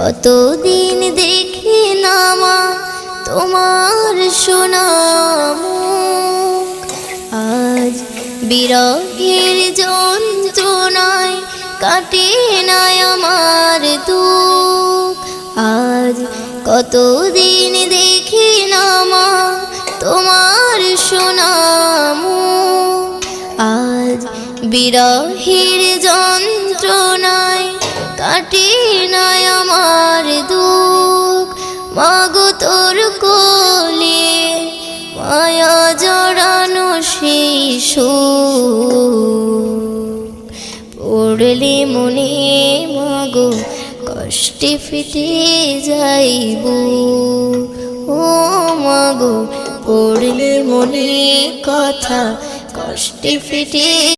কতদিন দেখি না মা তোমার সোনা মুখ, আজ বিরহের যন্ত্রণায় কাটে না আমার দুঃখ। আজ কতদিন দেখি না মা তোমার সোনা মুখ, আজ বিরহের যন্ত্রণায় কাটে না আমার দুঃখ। মাগো তোর কোলে মায়া জড়ানো সেই সুখ, পড়লে মনে মাগো কষ্টে ফেটে যাইব। ও মাগো পড়লে মনে কথা কষ্টে ফেটে